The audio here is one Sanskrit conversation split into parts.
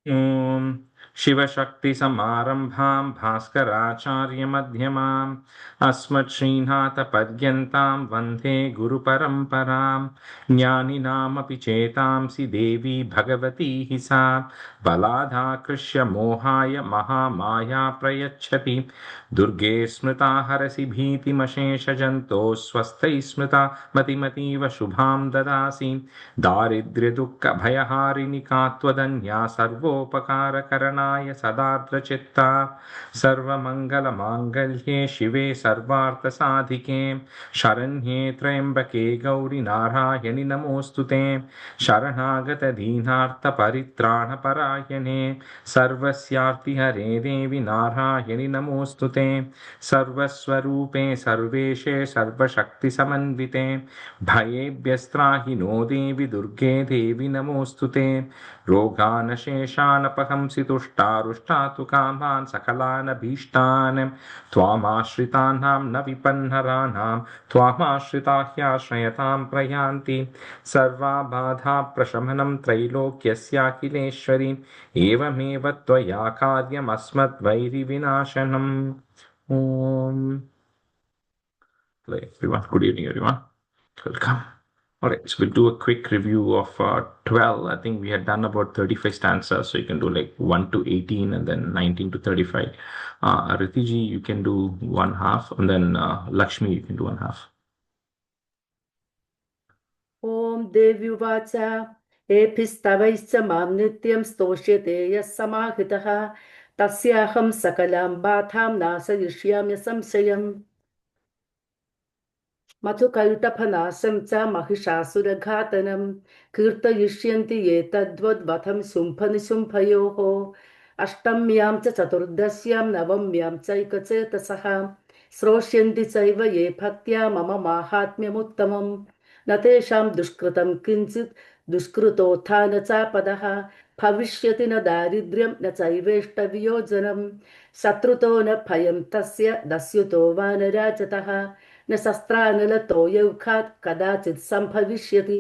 ॐ शिवशक्तिसमारम्भां भास्कराचार्यमध्यमाम् अस्मच्छ्रीनाथपर्यन्तां वन्दे गुरुपरम्परां ज्ञानिनामपि चेतांसि देवी भगवती हि सा बलादाकृष्य मोहाय महामाया प्रयच्छति दुर्गे स्मृता हरसि भीतिमशेषजन्तोः स्वस्थैः स्मृता मतिमतीव शुभां ददासि दारिद्र्यदुःखभयहारिणि का त्वदन्या सर्वोपकारकरणाय सदार्द्रचित्ता सर्वमङ्गलमाङ्गल्ये शिवे सर्वार्थसाधिके शरण्ये त्र्यम्बके गौरि नारायणि नमोऽस्तु ते शरणागतदीनार्तपरित्राणपरायणे सर्वस्यार्तिहरे देवि नारायणि नमोऽस्तु ते सर्वस्वरूपे सर्वेशे सर्वशक्तिसमन्विते भयेभ्यस्त्राहि नो देवि दुर्गे देवि नमोऽस्तु ते रोगानशेषानपहंसि तुष्टारुष्टातु कामान् सकलानभीष्टान् त्वामाश्रितानां न विपन्नराणां त्वामाश्रिता ह्याश्रयतां प्रयान्ति सर्वाबाधा प्रशमनं त्रैलोक्यस्याखिलेश्वरि एवमेव त्वया कार्यमस्मद्वैरिविनाशनम् ॐ everyone. Good evening, everyone. Welcome. All right, so we'll do a quick review of 12. I think we had done about 35 stanzas, so you can do like 1 to 18 and then 19 to 35. Ritiji, you can do one half, and then Lakshmi, you can do one half. Om Devyuvacha ephistavaischa mam nityam stoshete yas samahitaha tasyaham sakalam batham nasayishyamya samsayam मधुकैटफनाशं च महिषासुरघातनं कीर्तयिष्यन्ति ये तद्वद्वथं शुम्भनिशुम्भयोः अष्टम्यां च चतुर्दश्यां नवम्यां चैकचेतसः श्रोष्यन्ति चैव ये भक्त्या मम माहात्म्यमुत्तमं न तेषां दुष्कृतं किञ्चित् दुष्कृतोत्था न चापदः भविष्यति न दारिद्र्यं न चैवेष्टवियोजनं शत्रुतो न भयं तस्य दस्युतो वा न राजतः न शस्त्रानलतो यौखात् कदाचित् सम्भविष्यति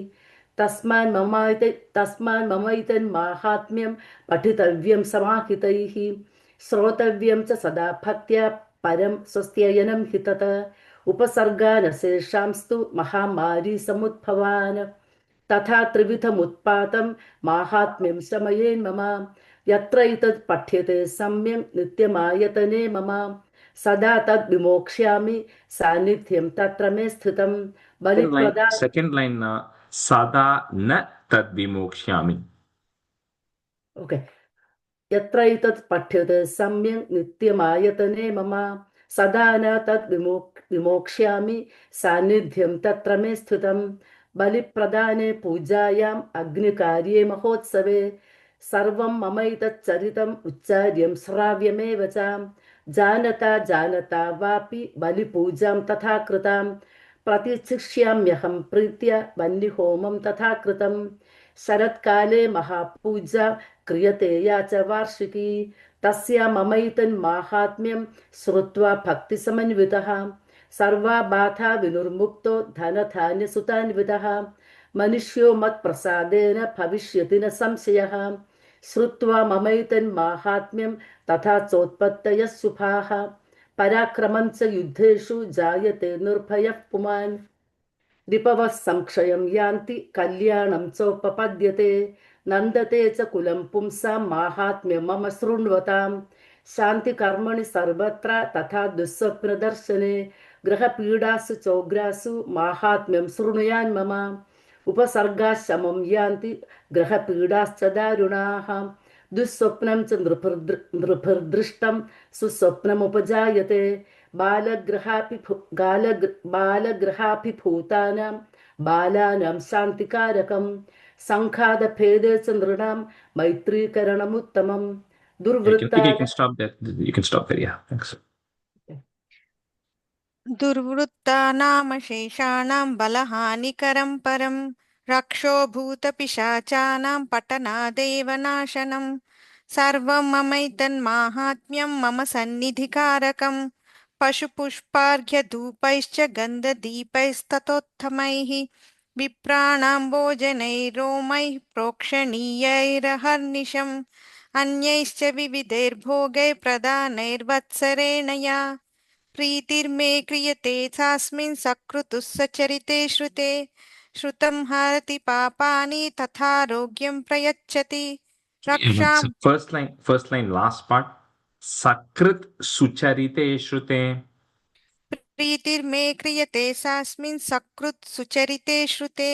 तस्मान् ममैतन्माहात्म्यं पठितव्यं समाहितैः श्रोतव्यं च सदा भक्त्या परं स्वस्त्ययनं हि तत उपसर्गानशेषांस्तु महामारी समुद्भवान् तथा त्रिविधमुत्पातं माहात्म्यं शमयेन्मम यत्र एतत् पठ्यते सम्यक् नित्यमायतने मम सदा तद् विमोक्ष्यामि सान्निध्यं तत्र मे स्थितं बलिप्रदा Second line, sada na tad vimokshami. Okay यत्र एतत् पठ्यते सम्यक् नित्यमायतने मम सदा न तद् विमोक्ष्यामि सान्निध्यं तत्र मे स्थितं बलिप्रदाने पूजायाम् अग्निकार्ये महोत्सवे सर्वं ममैतच्चरितम् उच्चार्यं श्राव्यमेव च जानता वापि बलिपूजां तथा कृतां प्रतिशिक्ष्याम्यहं प्रीत्या वह्निहोमं तथा कृतं शरत्काले महापूजा क्रियते या च वार्षिकी तस्या ममैतन्माहात्म्यं श्रुत्वा भक्तिसमन्वितः सर्वा बाधा विनुर्मुक्तो धनधान्यसुतान्वितः मनुष्यो मत्प्रसादेन भविष्यति न संशयः श्रुत्वा ममैतन्माहात्म्यं तथा चोत्पत्तयः शुभाः पराक्रमं च युद्धेषु जायते निर्भयः पुमान् रिपवः संक्षयं यान्ति कल्याणं चोपपद्यते नन्दते च कुलं पुंसां माहात्म्यं मम शृण्वतां शान्तिकर्मणि सर्वत्र तथा दुःस्वप्नदर्शने ग्रहपीडासु चोग्रासु माहात्म्यं शृणुयान् मम उपसर्गाः शमं यान्ति ग्रहपीडाश्च दारुणाः दुःस्वप्नं च नृभिर्दृष्टं सुस्वप्नमुपजायते बालग्रहाभिभूतानां बालानां शान्तिकारकं संघातभेदे च नृणां मैत्रीकरणमुत्तमं दुर्वृत्ता You can stop that. You can stop there. Yeah, thanks. दुर्वृत्तानामशेषाणां बलहानिकरं परं रक्षोभूतपिशाचानां पतनादेव नाशनं सर्वं ममैतन्माहात्म्यं मम सन्निधिकारकं पशुपुष्पार्घ्यधूपैश्च गन्धदीपैस्ततोत्तमैः विप्राणां भोजनैर्रोमैः प्रोक्षणीयैरहर्निशं अन्यैश्च विविधैर्भोगैः प्रदानैर्वत्सरेण या प्रीतिर्मे क्रियते चास्मिन् सकृतुः सचरिते श्रुते श्रुतं हरति पापानि तथारोग्यं प्रयच्छति रक्षां First line, last part. Sakrit sucharite shrute. प्रीतिर्मे क्रियते सास्मिन् सकृत् सुचरिते श्रुते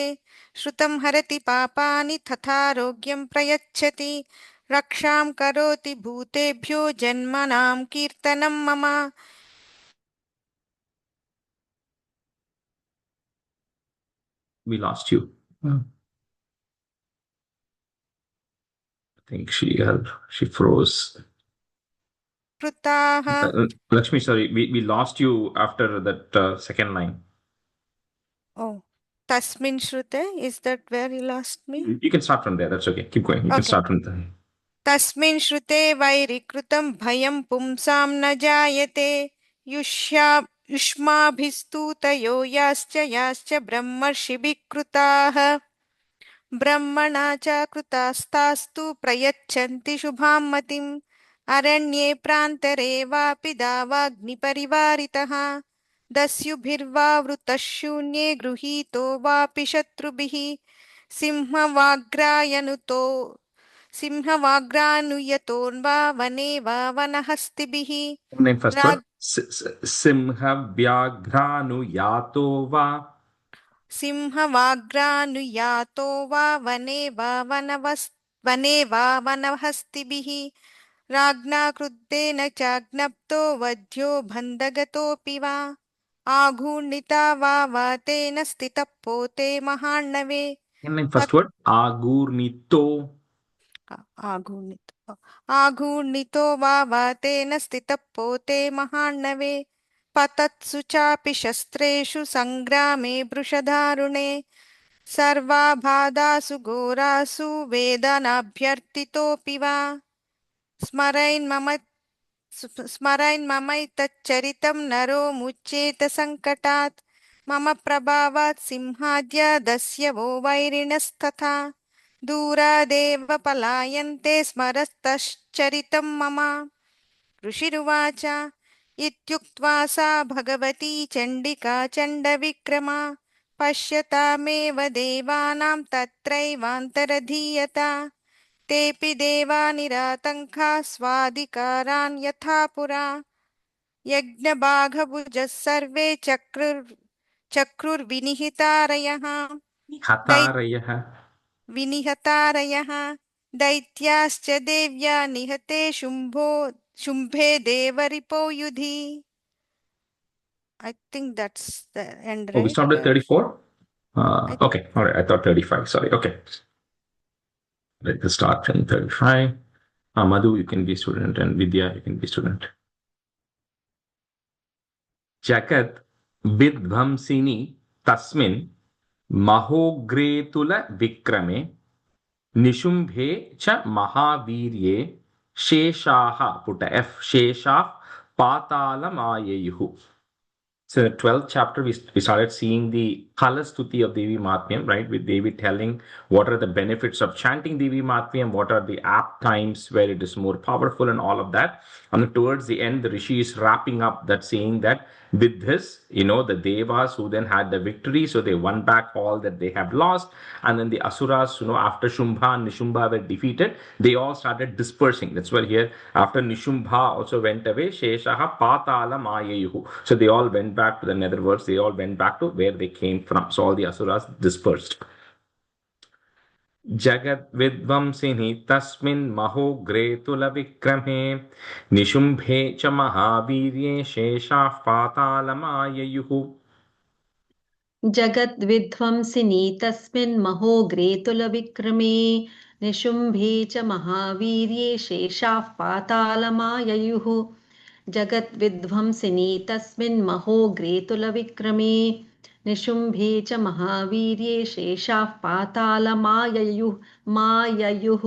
श्रुतं हरति पापानि तथारोग्यं प्रयच्छति रक्षां करोति भूतेभ्यो जन्मनां कीर्तनं मम We lost you. I think she froze. कृताः Lakshmi, sorry, we lost you after that second line. Oh, tasmin shrute, is that where you lost me? You can start from there. That's okay. Keep going. You can Okay. start from there. तस्मिन् श्रुते वैरिकृतं भयं पुंसां न जायते युष्माभिस्तूतयो याश्च ब्रह्मर्षिभिः कृताः ब्रह्मणा च कृतास्तास्तु प्रयच्छन्ति शुभां मतिम् अरण्ये प्रान्तरे वापि दावाग्निपरिवारितः दस्युभिर्वावृतः शून्ये गृहीतो वापि शत्रुभिः सिंहवाग्रायनुतो सिंहवाग्रानुयतोऽन्वा वने वा वनहस्तिभिः Name first word. Simha vyagranu yato va. सिंहवाग्रानुयातो वा वने वा वनहस्तिभिः राज्ञा क्रुद्धेन चाज्ञप्तो वध्यो बन्धगतोऽपि वा आघूर्णिता वा तेन स्थितः पोते महार्णवे Name first word. Agurnito. आघूर्णितो वा तेन स्थितः पोते महार्णवे पतत्सु चापि शस्त्रेषु सङ्ग्रामे वृषधारुणे सर्वाबाधासु घोरासु वेदनाभ्यर्थितोऽपि वा स्मरन्ममैतच्चरितं नरो मुच्येत सङ्कटात् मम प्रभावात् सिंहाद्य दस्यवो वैरिणस्तथा दूरादेव पलायन्ते स्मरस्तश्चरितं मम ऋषिरुवाच इत्युक्त्वा सा भगवती चण्डिका चण्डविक्रमा पश्यतामेव देवानां तत्रैवान्तरधीयता तेऽपि देवा निरातङ्का स्वाधिकारान् यथा पुरा यज्ञबाघभुजः सर्वे चक्रुर्विनिहितारयः Hatarayah. विनिहतारयः दैत्याश्च देव्या निहते शुम्भे देवरिपो युधि I think that's the end, Oh, we right? stopped at 34? Okay, all right. I thought 35. Sorry. Okay. Let's start from 35. Madhu, you can be student, and Vidya, you can be student. Jagat vidvamsini tasmin mahogretula vikrame nishumbhe cha mahavirye sheshaha, put a F, sheshah patalamayayu. So in the 12th chapter, we started seeing the Kalastuti of Devi Mahatmyam, right? With Devi telling what are the benefits of chanting Devi Mahatmyam, what are the apt times where it is more powerful and all of that. And towards the end, the Rishi is wrapping up that saying that with this, the Devas who then had the victory, so they won back all that they have lost. And then the Asuras, after Shumbha and Nishumbha were defeated, they all started dispersing. That's why here, after Nishumbha also went away, Sheshaha Patala Mayayuhu. So they all went back to the netherworlds, they all went back to where they came from. So all the Asuras dispersed. Jagat vidvamsini tasmin mahogre tula vikrame nishumbhe cha mahavirye sheshah patalamaya जगद्विध्वंसिनी तस्मिन् महोग्रेतुलविक्रमे निशुम्भे च महावीर्ये शेषाः पातालमाययुः जगद्विध्वंसिनी तस्मिन् महोग्रेतुलविक्रमे निशुम्भे च महावीर्ये शेषाः पातालमाययुः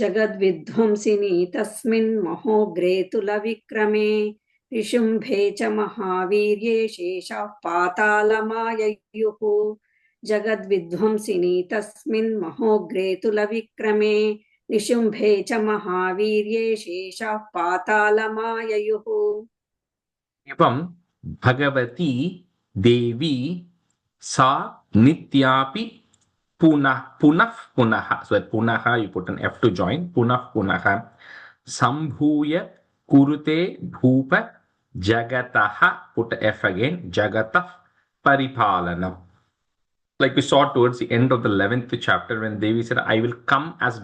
जगद्विध्वंसिनी तस्मिन् महोग्रेतुलविक्रमे निशुम्भे च महावीर्ये शेषाः पातालमाययुः जगद्विध्वंसिनी तस्मिन् महोग्रेतुलविक्रमे निशुम्भे च महावीर्ये शेषाः पातालमाययुः एवं भगवती देवी सा नित्यापि पुनः. So that punaha, you put an F to join. Punaha. Sambhuya kurute bhupa jagataha. Put a F again. Jagatah paripalanam. Like we saw towards the end of the 11th chapter when Devi said, I will come as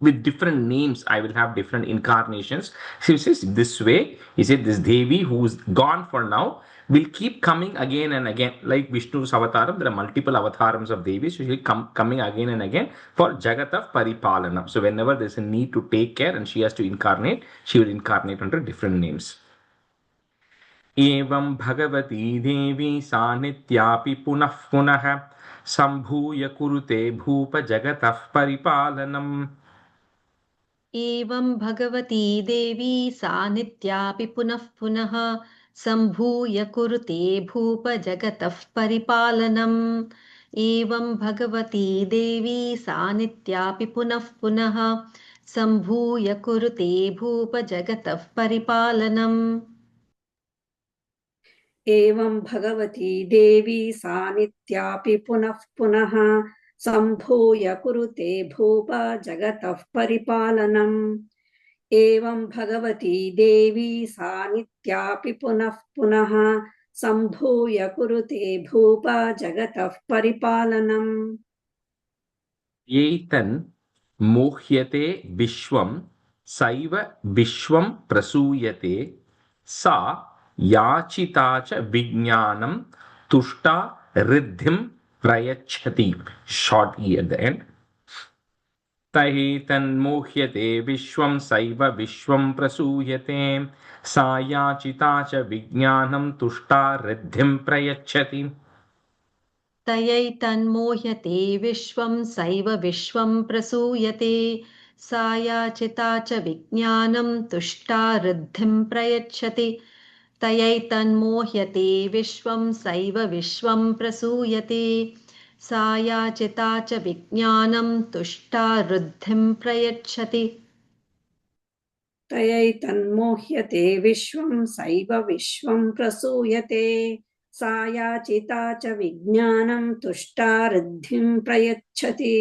with different names, I will have different incarnations. She says this way, he said this Devi who's gone for now will keep coming again and again. Like Vishnu's avataram, there are multiple avatarams of Devi, so she'll coming again and again for Jagatav Paripalanam. So whenever there's a need to take care and she has to incarnate, she will incarnate under different names. एवं भगवती देवी सा नित्यापि पुनः सम्भूय कुरुते भूप जगतः परिपालनम् एवं भगवती देवी सा नित्यापि पुनः सम्भूय कुरुते भूप जगतः परिपालनम् एवं भगवती देवी सा नित्यापि पुनः सम्भूय कुरुते भूप जगतः परिपालनम् एवं भगवती देवी सा नित्यापि पुनः सम्भूय कुरुते भूप जगतः परिपालनम् एवं भगवती देवी सा नित्यापि पुनः सम्भूय कुरुते भूप जगतः परिपालनम् एतन् मोह्यते विश्वं सैव विश्वं प्रसूयते सा याचिता च विज्ञानं तुष्टा रिद्धिं प्रयच्छति. Short E at the end. तैतन्मोह्यते विश्वं सैव विश्वं प्रसूयते सा याचिता च विज्ञानं तुष्टा रिद्धिं प्रयच्छति. तयैतन्मोह्यते विश्वं सैव विश्वं प्रसूयते सा याचिता च विज्ञानं तुष्टा रिद्धिं प्रयच्छति तयैतन्मोह्यते विश्वं सैव विश्वं प्रसूयते सा याचिता च विज्ञानं तुष्टा रिद्धिं प्रयच्छति तयैतन्मोह्यते विश्वं सैव विश्वं प्रसूयते सा याचिता च विज्ञानं तुष्टा रिद्धिं प्रयच्छति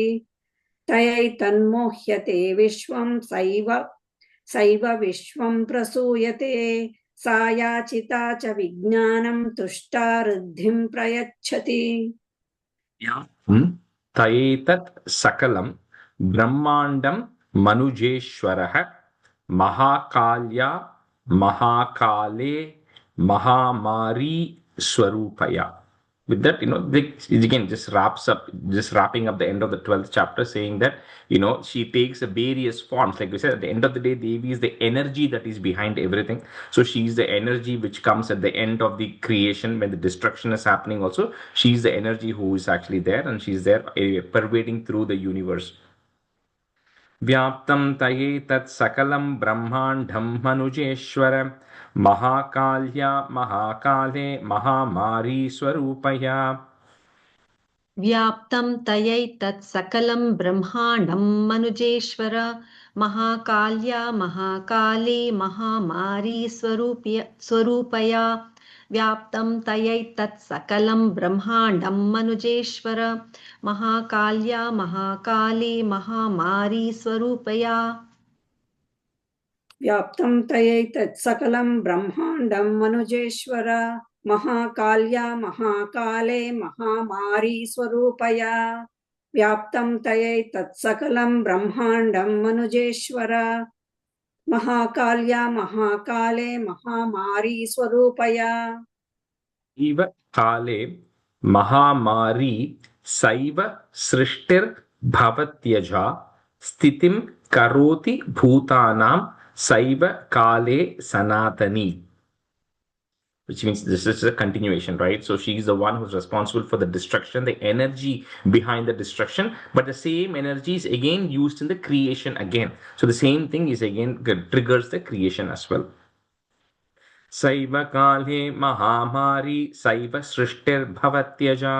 तयैतन्मोह्यते विश्वं सैव विश्वं प्रसूयते सा याचिता च विज्ञानं तुष्टा रिद्धिं प्रयच्छति तयेतत् सकलं ब्रह्माण्डं मनुजेश्वरः महाकाल्या महाकाले महामारी स्वरूपया. With that, it again just wrapping up the end of the 12th chapter, saying that, she takes various forms. Like we said, at the end of the day, Devi is the energy that is behind everything. So she is the energy which comes at the end of the creation when the destruction is happening also. She is the energy who is actually there, and she is there pervading through the universe. व्याप्तं तयेतत् सकलं ब्रह्माण्डं मनुजेश्वर महाकाल्या महाकाले महामारी स्वरूपया. व्याप्तं तयैतत् सकलं ब्रह्माण्डं मनुजेश्वर महाकाल्या महाकाले महामारी स्वरूपया व्याप्तं तयैतत् सकलं ब्रह्माण्डं मनुजेश्वर महाकाल्या महाकाले महामारी स्वरूपया व्याप्तं तयैतत् सकलं ब्रह्माण्डं मनुजेश्वर महाकाल्या महाकाले महामारी स्वरूपया व्याप्तं तयैतत् सकलं ब्रह्माण्डं मनुजेश्वर महाकाल्या महाकाले महामारी स्वरूपया इव काले महामारी सैव सृष्टिर्भवत्यजा स्थितिं करोति भूतानां सैव काले सनातनी. Which means this is a continuation, right? So she is the one who's responsible for the destruction, the energy behind the destruction, but the same energy is again used in the creation again. So the same thing is again triggers the creation as well. सैव काले महामारी सैव सृष्टिर्भवत्यजा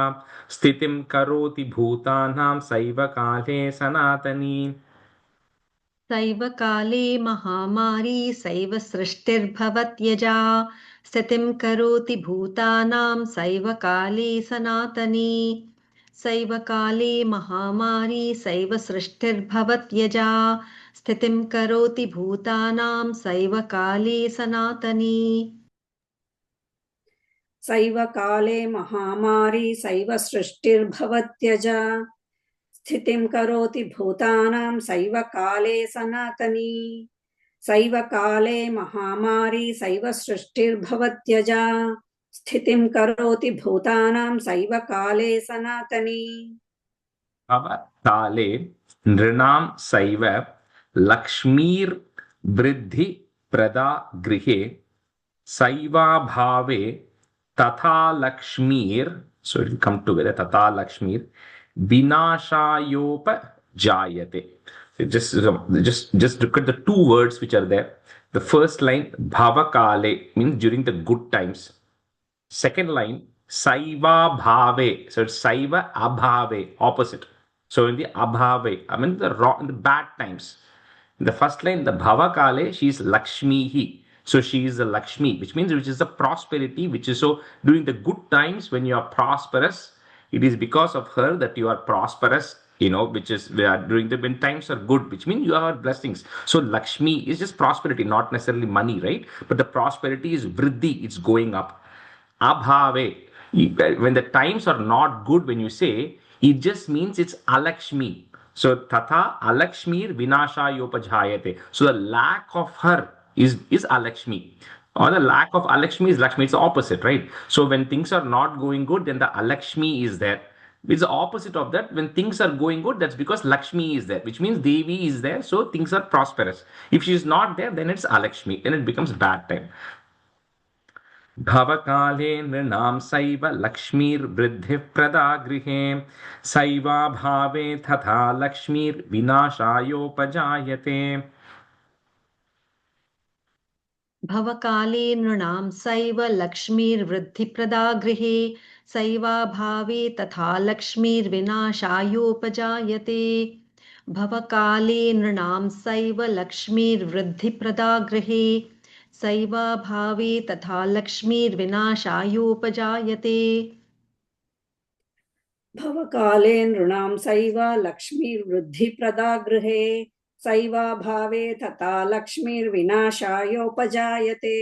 स्थितिं करोति भूतानां सैव काले सनातनी सैव काले महामारी सैव सृष्टिर्भवत्यजा स्थितिं करोति भूतानां सैव काले सनातनी सैव काले महामारी सैव सृष्टिर्भवत्यजा स्थितिं करोति भूतानां सैव काले सनातनी सैव काले महामारी सैव सृष्टिर्भवत्यजा स्थितिं करोति भूतानां सैव काले सनातनी सैव काले महामारी सैव सृष्टिर्भवत्यजा स्थितिं करोति भूतानां सैव काले सनातनी भव काले नृणां सैव लक्ष्मीर्वृद्धि प्रदा गृहे सैवाभावे तथा लक्ष्मीर so it will come together tata lakshmir vinashayopajayate. Just look at the two words which are there. The first line bhavakale means during the good times. Second line saiva bhave, so it's saiva abhave, opposite. So in the abhave, I mean the wrong, in the bad times. In the first line, the bhavakale, she is lakshmihi. So she is the Lakshmi, which means which is the prosperity, which is so during the good times when you are prosperous, it is because of her that you are prosperous, which is during the when times are good, which means you have blessings. So Lakshmi is just prosperity, not necessarily money, right? But the prosperity is vriddhi, it's going up. Abhave, when the times are not good, when you say, it just means it's alakshmi. So tatha alakshmir vinashayopajayate. So the lack of her is alakshmi. Or the lack of alakshmi is lakshmi. It's the opposite, right? So when things are not going good, then the alakshmi is there. It's the opposite of that. When things are going good, that's because Lakshmi is there, which means Devi is there, so things are prosperous. If she is not there, then it's Alakshmi, then it becomes bad time. भवकाले नृणां सैव लक्ष्मीर्वृद्धिः प्रदा गृहे सैवाभावे तथा लक्ष्मीर्विनाशायोपजायते. भवकाले नृणां सैव लक्ष्मीर्वृद्धिप्रदा गृहे सैवाभावे तथा लक्ष्मीर्विनाशायोपजायते भवकाले नृणां सैव लक्ष्मीर्वृद्धिप्रदा गृहे सैवाभावे तथा लक्ष्मीर्विनाशायोपजायते भवकाले नृणां सैव लक्ष्मीर्वृद्धिप्रदा गृहे सैवाभावे तथा लक्ष्मीर्विनाशायोपजायते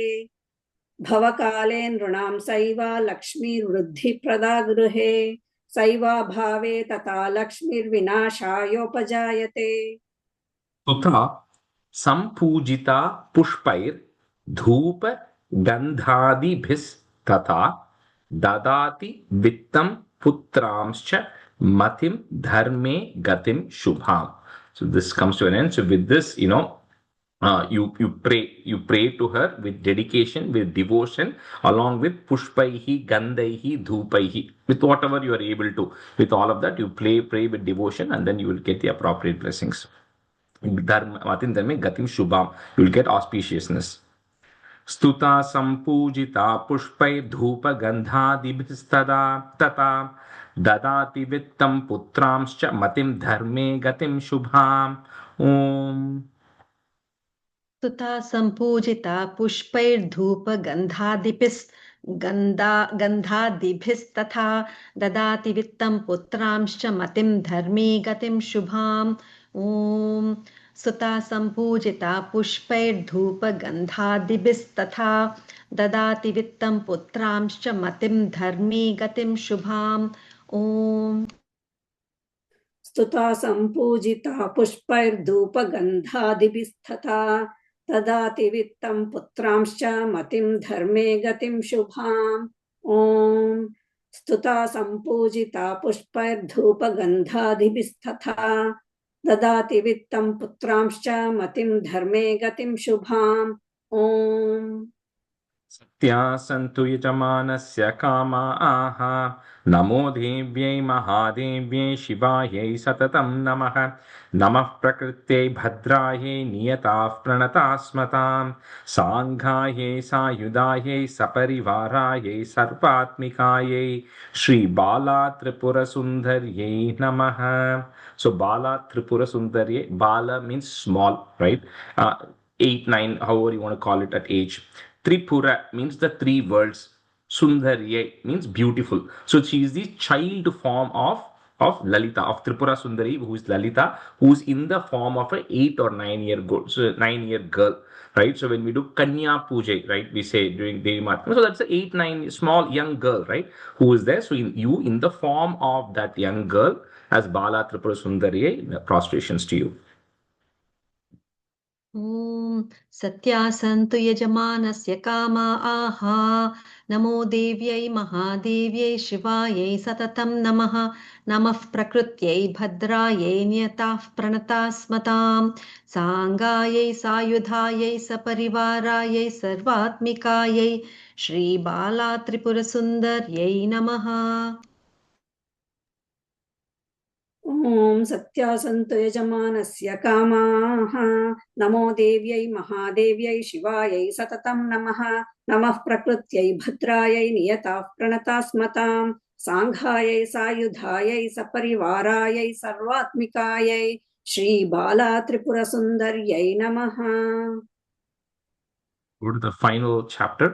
भवकाले नृणां सैव लक्ष्मीर्वृद्धिप्रदा गृहे सैवाभावे तथा लक्ष्मीर्विनाशायोपजायते. तथा सम्पूजिता पुष्पैर्धूप गन्धादिभिस्तथा ददाति वित्तं पुत्रांश्च मतिं धर्मे गतिं शुभाम्. So this comes to an end. So with this, you pray to her with dedication, with devotion, along with pushpaihi, gandhaihi, dhupaihi, with whatever you are able to. With all of that, you pray with devotion, and then you will get the appropriate blessings. Matin dharme gatim shubham, you will get auspiciousness. स्तुता सम्पूजिता पुष्पैर्धूपगन्धादिभिस्तदा तथा ददाति वित्तं पुत्रांश्च मतिं धर्मे गतिं शुभाम्. ओम. स्तुता सम्पूजिता पुष्पैर्धूपगन्धादिभिस्तथा ददाति वित्तं पुत्रांश्च मतिं धर्मे गतिं शुभाम्. ॐ स्तुता सम्पूजिता पुष्पैर्धूपगन्धादिभिस्तथा ददाति वित्तं पुत्रांश्च मतिं धर्मे गतिं शुभाम्. ॐ स्तुता सम्पूजिता पुष्पैर्धूपगन्धादिभिस्तथा ददाति वित्तं पुत्रांश्च मतिं धर्मे गतिं शुभाम्. ॐ स्तुता सम्पूजिता पुष्पैर्धूपगन्धादिभिस्तथा ददाति वित्तं पुत्रांश्च मतिं धर्मे गतिं शुभाम्. ॐ सत्या सन्तु यजमानस्य कामाः नमो देव्यै महादेव्यै शिवायै सततं नमः नमः प्रकृत्यै भद्रायै नियताः प्रणतास्मतां साङ्घायै सायुधायै सपरिवारायै सर्वात्मिकायै श्रीबाला त्रिपुरसुन्दर्यै नमः. So Bala Tripura Sundarye, Bala means small, right? 8, 9, however you want to call it at age. Tripura means the three worlds. Sundarye means beautiful. So she is the child form of Lalita, of Tripura Sundari, who is Lalita, who is in the form of a 8 or 9 year girl, so 9 year girl, right? So when we do Kanya Puja, right, we say during Devi Mahatmyam, so that's the 8, 9 small young girl, right, who is there. So in the form of that young girl as Bala Tripura Sundari, prostrations to you. ॐ सत्यासन्तु यजमानस्य कामा आहा नमो देव्यै महादेव्यै शिवायै सततं नमः नमः प्रकृत्यै भद्रायै नियताः प्रणतास्मतां साङ्गायै सायुधायै सपरिवारायै सर्वात्मिकायै श्रीबाला त्रिपुरसुन्दर्यै नमः. ॐ सत्यासन्तु यजमानस्य कामाः नमो देव्यै महादेव्यै शिवायै सततं नमः नमः प्रकृत्यै भद्रायै नियताः प्रणतास्मतां साङ्घायै सायुधायै सपरिवारायै सर्वात्मिकायै श्रीबाला त्रिपुरसुन्दर्यै नमः. Go to the final chapter,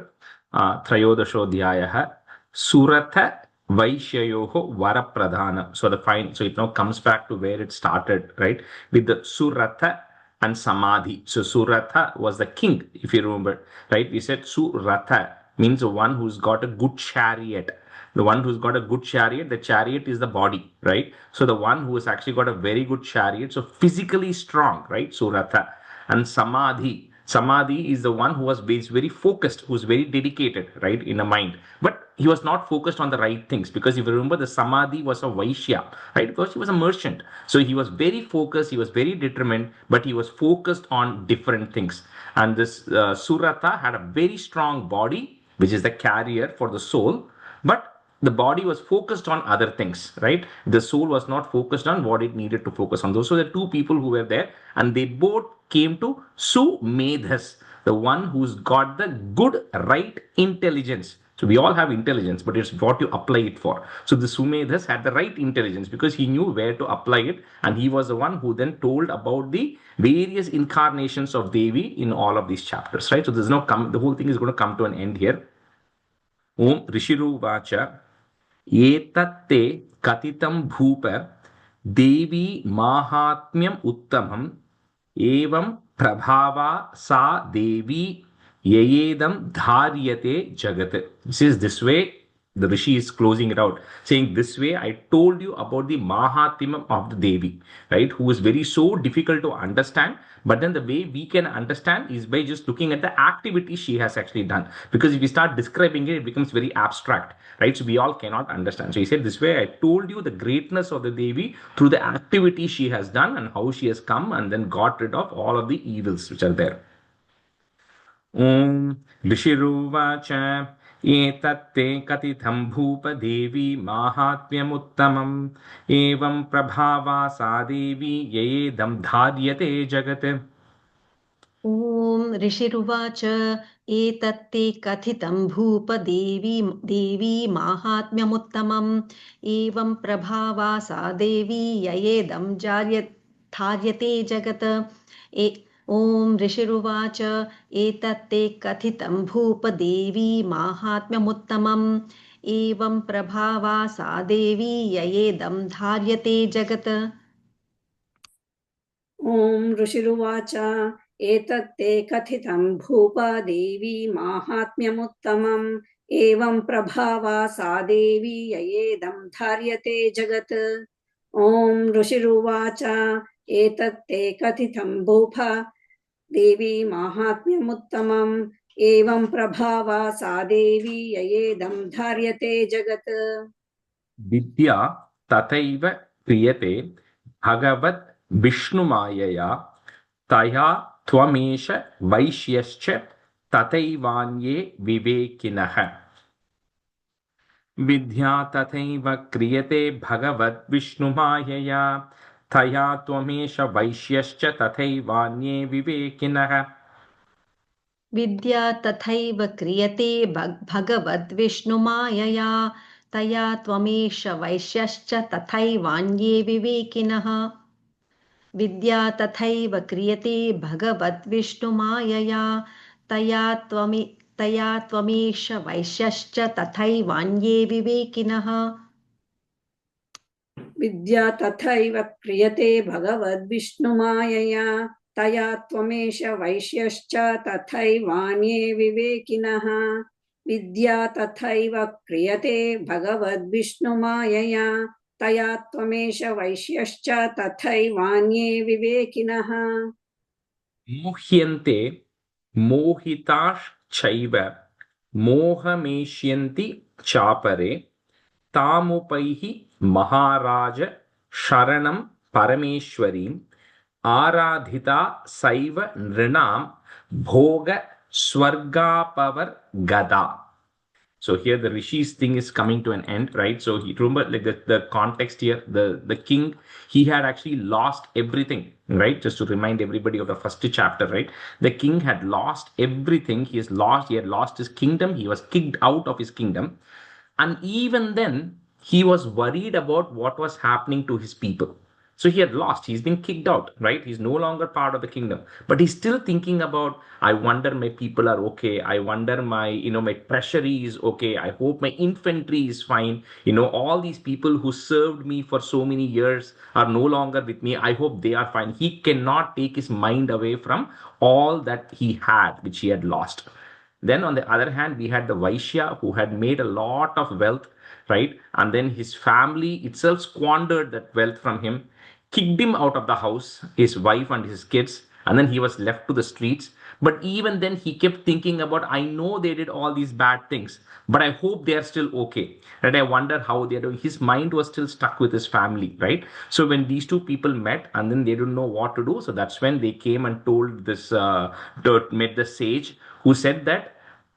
Trayodashodhyayah, Suratha Vaishyayoho Varapradhana. So so it now comes back to where it started, right? With the Suratha and Samadhi. So Suratha was the king, if you remember, right? We said Suratha means the one who's got a good chariot. The one who's got a good chariot, the chariot is the body, right? So the one who has actually got a very good chariot, so physically strong, right? Suratha. And Samadhi. Samadhi is the one who was very focused, who's very dedicated, right, in a mind. But he was not focused on the right things, because if you remember, the Samadhi was a Vaishya, right? Because he was a merchant. So he was very focused, he was very determined, but he was focused on different things. And this Surata had a very strong body, which is the carrier for the soul, but the body was focused on other things, right? The soul was not focused on what it needed to focus on. Those were the two people who were there, and they both came to Sumedhas, the one who's got the good, right intelligence. So we all have intelligence, but it's what you apply it for. So the Sumedhas had the right intelligence because he knew where to apply it, and he was the one who then told about the various incarnations of Devi in all of these chapters, right? So there's no the whole thing is going to come to an end here. Om Rishiru Vacha एतत्ते कथितं भूप देवी माहात्म्यम् उत्तमम् एवं प्रभावा सा देवी ययेदं धार्यते जगत. This way the Rishi is closing it out, saying, this way I told you about the Mahatmyam of the Devi, right, who is very so difficult to understand, but then the way we can understand is by just looking at the activity she has actually done, because if we start describing it, it becomes very abstract, right? So we all cannot understand. So he said, this way I told you the greatness of the Devi through the activity she has done and how she has come and then got rid of all of the evils which are there. ॐ ऋषिरुवाच एतत्ते कथितं भूपदेवी माहात्म्यमुत्तमम् एवं प्रभावा सा देवी ययेदं धार्यते जगत्. ॐ ऋषिरुवाच एतत्ते कथितं देवी माहात्म्यमुत्तमम् एवं प्रभावा सा देवी ययेदं धार्यते जगत्. ॐ ऋषिरुवाच एतत्ते कथितं देवी माहात्म्यमुत्तमम् एवं प्रभावा सा देवी ययेदं धार्यते जगत्. ॐ ऋषिरुवाच एतत्ते कथितं भूपदेवी माहात्म्यमुत्तमम् एवं प्रभावा सा देवी ययेदं धार्यते जगत्. ॐ ऋषिरुवाच एतत्ते कथितं देवी माहात्म्यमुत्तमम् एवं प्रभावा सा देवी ययेदं धार्यते जगत्. विद्या तथैव क्रियते भगवत् विष्णुमायया तया त्वमेष वैश्यश्च तथैवान्ये विवेकिनः. Vidya tathaiva kriyate bhagavad Vishnu mayaya taya tvamesha vaishyascha tathaivanye vivekinaha. Vidya tathaiva kriyate bhagavadvishnumayaya taya tvamesha vaishyascha tathaivanye vivekinaha. Vidya tathaiva kriyate bhagavadvishnumayaya taya tvamesha vaishyascha tathaivanye vivekinaha. विद्या तथैव क्रियते भगवद्विष्णुमायया तया त्वमेष वैश्यश्च तथैवान्ये विवेकिनः विद्या तथैव क्रियते भगवद्विष्णुमायया तया त्वमेष वैश्यश्च तथैवान्ये विवेकिनः Muhyante mohitash chaiva mohameshyanti chapare tamupaihi maharaja sharanam parameshwarim आराधिता सैव नृणाम भोग स्वर्गापवर गदा. So here the Rishi's thing is coming to an end, right? So he remember like the context here, the king, he had actually lost everything, right? Just to remind everybody of the first chapter, right? The king had lost everything. He had lost his kingdom. He was kicked out of his kingdom. And even then, he was worried about what was happening to his people. So he had lost, he's been kicked out, right? He's no longer part of the kingdom, but he's still thinking about, I wonder my people are okay. I wonder my treasury is okay. I hope my infantry is fine. All these people who served me for so many years are no longer with me. I hope they are fine. He cannot take his mind away from all that he had, which he had lost. Then on the other hand, we had the Vaishya who had made a lot of wealth, right? And then his family itself squandered that wealth from him, kicked him out of the house, his wife and his kids, and then he was left to the streets. But even then, he kept thinking about, I know they did all these bad things, but I hope they are still okay. And I wonder how they are doing. His mind was still stuck with his family, right? So when these two people met and then they didn't know what to do, so that's when they came and told met the sage who said that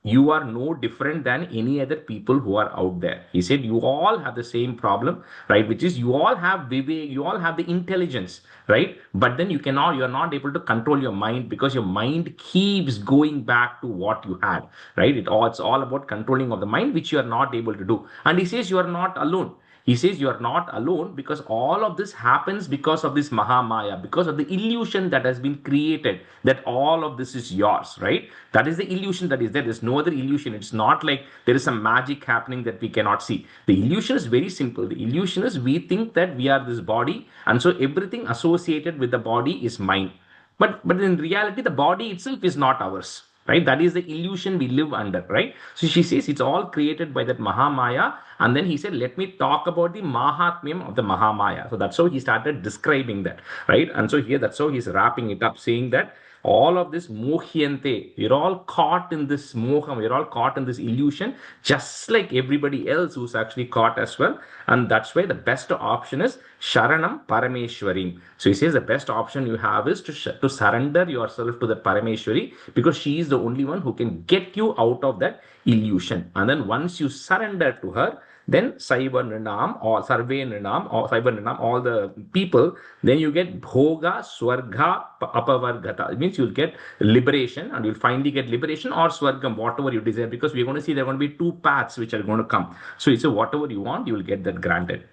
you are no different than any other people who are out there. He said, you all have the same problem, right? Which is you all have vivek, you all have the intelligence, right? But then you're not able to control your mind because your mind keeps going back to what you had, right? It's all about controlling of the mind, which you are not able to do. And he says, you are not alone. He says you are not alone because all of this happens because of this Mahamaya, because of the illusion that has been created that all of this is yours, right? That is the illusion that is there. There's no other illusion. It's not like there is some magic happening that we cannot see. The illusion is very simple. The illusion is we think that we are this body, and so everything associated with the body is mine. But in reality, the body itself is not ours, right? That is the illusion we live under, right? So she says it's all created by that Mahamaya. And then he said, let me talk about the Mahatmyam of the Mahamaya. So that's how he started describing that, right? And so here, that's how he's wrapping it up, saying that all of this mohyante, we're all caught in this moham, we're all caught in this illusion, just like everybody else who's actually caught as well. And that's why the best option is Sharanam Parameshwarim. So he says the best option you have is to surrender yourself to the Parameshwari, because she is the only one who can get you out of that illusion. And then once you surrender to her, then Saiva Nrinam or Sarve Nrinam or Saiva Nrinam, all the people, then you get Bhoga, Swarga, Apavargata. It means you'll get liberation and you'll finally get liberation or Swargam, whatever you desire, because we're going to see there are going to be two paths which are going to come. So it's a whatever you want, you will get that granted.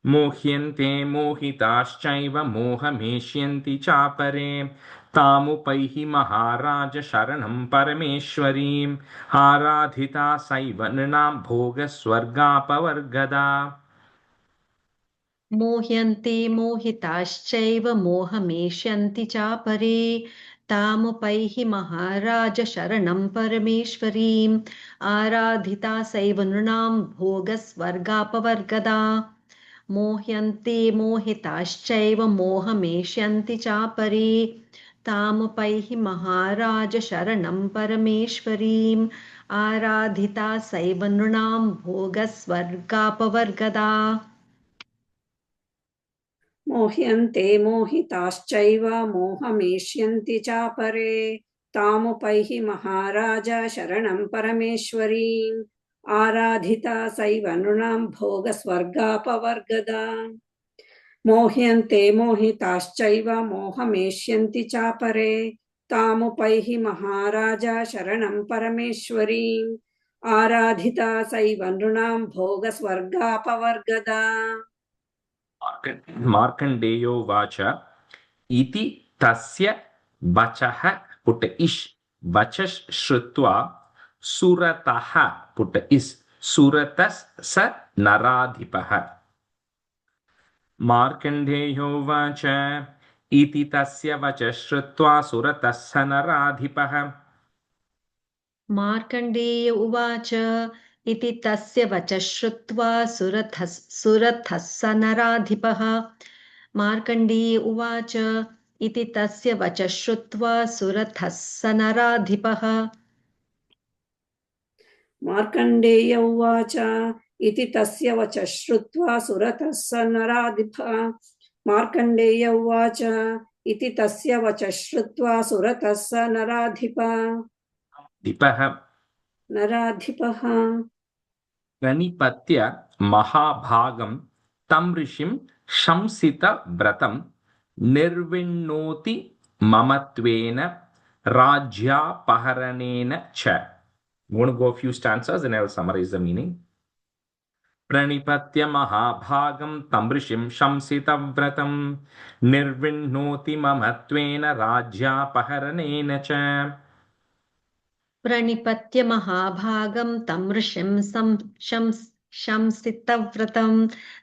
मोह्यन्ते मोहिताश्चैव मोहमेष्यन्ति चापरे तामुपैहि महाराज शरणं परमेश्वरीम् आराधिता सैव नृणां भोगस्वर्गापवर्गदा. मोह्यन्ते मोहिताश्चैव मोहमेष्यन्ति चापरे तामुपैहि महाराज शरणं परमेश्वरीम् आराधिता सैव नृणां भोगस्वर्गापवर्गदा. मोह्यन्ते मोहिताश्चैव मोहमेष्यन्ति चापरे तामुपैहि महाराज शरणं परमेश्वरीम् आराधिता सैव नृणां भोगस्वर्गापवर्गदा. मोह्यन्ते मोहिताश्चैव मोहमेष्यन्ति चापरे तामुपैहि महाराज शरणं परमेश्वरीम् आराधिता सैव नृणां भोगस्वर्गापवर्गदा मोह्यन्ते मोहिताश्चैव मोहमेष्यन्ति चापरे तामुपैहि महाराजा शरणं परमेश्वरीम् आराधिता सैव नृणां भोगस्वर्गापवर्गदा Markandeyo vacha iti tasya vachah put ish vachas shrutva surataha put is suratas sa naradhipaha. Markandeyo vacha iti tasya vachas shrutva suratas sa naradhipaha. Markandeya उवाच इति तस्य वचः श्रुत्वा सुरथः स नराधिपः मार्कण्डेय उवाच इति तस्य वचः श्रुत्वा सुरथः स नराधिपः मार्कण्डेय उवाच इति तस्य वचः श्रुत्वा सुरतः स नराधिपः मार्कण्डेय उवाच इति तस्य वचः श्रुत्वा सुरतः स नराधिपः गणिपत्य महाभागं तं ऋषिं शंसित व्रतं निर्विण्णोति ममत्वेन राज्यापहरणेन च. I'm going to go a few stanzas and I will summarize the meaning. प्रणिपत्य महाभागं तं ऋषिं शंसित व्रतं निर्विण्णोति ममत्वेन राज्यापहरणेन च. प्रणिपत्य महाभागं तं ऋषिं शंसितव्रतं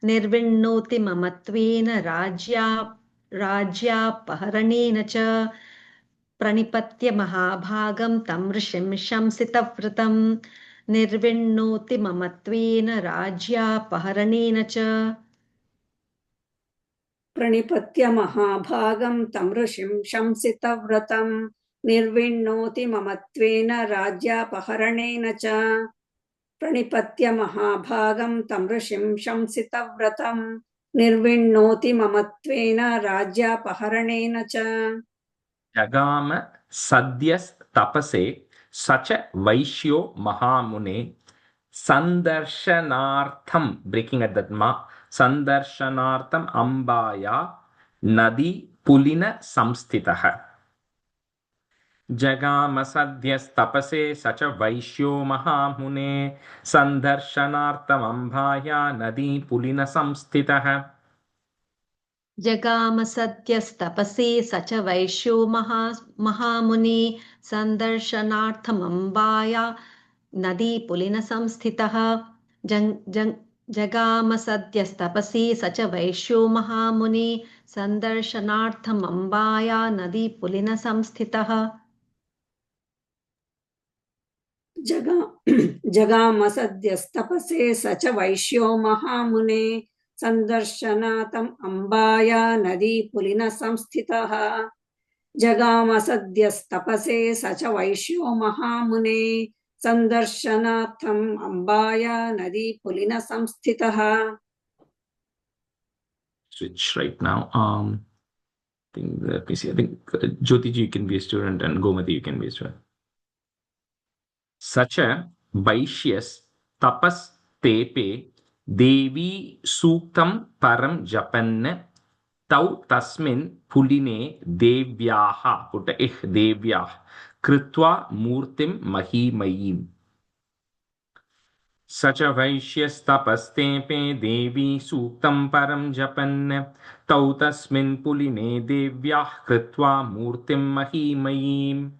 निर्विण्णोति ममत्वेन राज्यापहरणेन च प्रणिपत्य महाभागं तं ऋषिं शंसितव्रतं निर्विण्णोति ममत्वेन राज्यापहरणेन च प्रणिपत्य महाभागं तं ऋषिं शंसितव्रतं निर्विण्णोति ममत्वेन राज्यापहरणेन च प्रणिपत्य महाभागं तं ऋषिं शंसितव्रतं निर्विण्णोति ममत्वेन राज्यापहरणेन च जगाम सद्यस्तपसे सच वैश्यो महामुने संदर्शनार्थम ब्रेकिंग एट दैट मा संदर्शनार्थम अंबाया नदी पुलिन संस्थितः. जगाम सद्यस्तपसे सच वैश्यो महामुने संदर्शनार्थम अंबाया नदी पुलिन संस्थितः. जगाम सद्यस्तपसे स च वैश्यो महामुनि सन्दर्शनार्थमम्बाया नदीपुलिनसंस्थितः जगाम सद्यस्तपसि स च वैश्यो महामुनि सन्दर्शनार्थमम्बाया नदीपुलिनसंस्थितः जगाम सद्यस्तपसे स च वैश्यो महामुने संदर्शनार्थम अंबाया नदी पुलिन संस्थितः जगाम सद्यस्तपसे स च वैश्यो महामुने संदर्शनार्थम अंबाया नदी pooling संस्थितः. Switch right now. I think Jyoti ji, you can be a student, and Gomati, you can be a student. Such a Vaishyas tapas tepe Devi suktam param japan tau tasmin puline devyaha put devyah kritva murtim mahimayim. Such a Vaishyas-tapastepe Devi Suktam Param Japan Tau Tasmin Puline Devyah Kritva Murtim Mahimayim.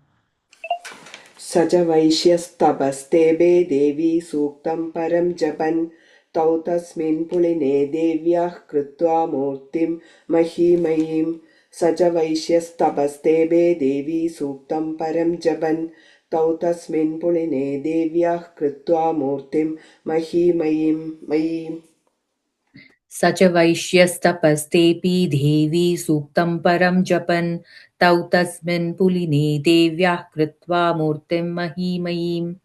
Such a Vaishyas-tapastepe Devi Suktam Param Japan Tau Tasmin Puline Devyah Kritva Murtim Mahimayim. Such a Vaishyas-tapastepe Devi Suktam Param Japan Tau Tasmin Puline Devyah Kritva Murtim Mahimayim. Such a Vaishyas-tapastepi Devi Suktam Param Japan Tau Tasmin Puline Devyah Kritva Murtim Mahimayim.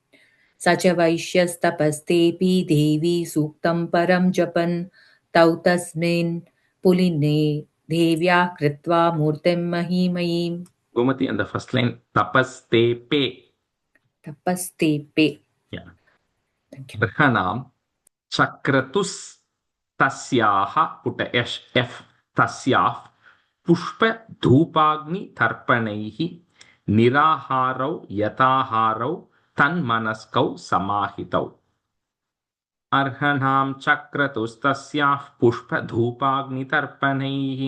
Such a Vaishyas-tapastepi Devi Suktam Param Japan Tau Tasmin Puline Devyah Kritva Murtim Mahimayim. Gomati, on the first line, tapastepe. Tapastepe. Yeah. अर्हणां चक्रतुस्तस्याः पुट एफ तस्याः पुष्पधूपाग्नितर्पणैः निराहारौ यताहारौ तन्मनस्कौ समाहितौ अर्हणां चक्रतुस्तस्याः पुष्पधूपाग्नितर्पणैः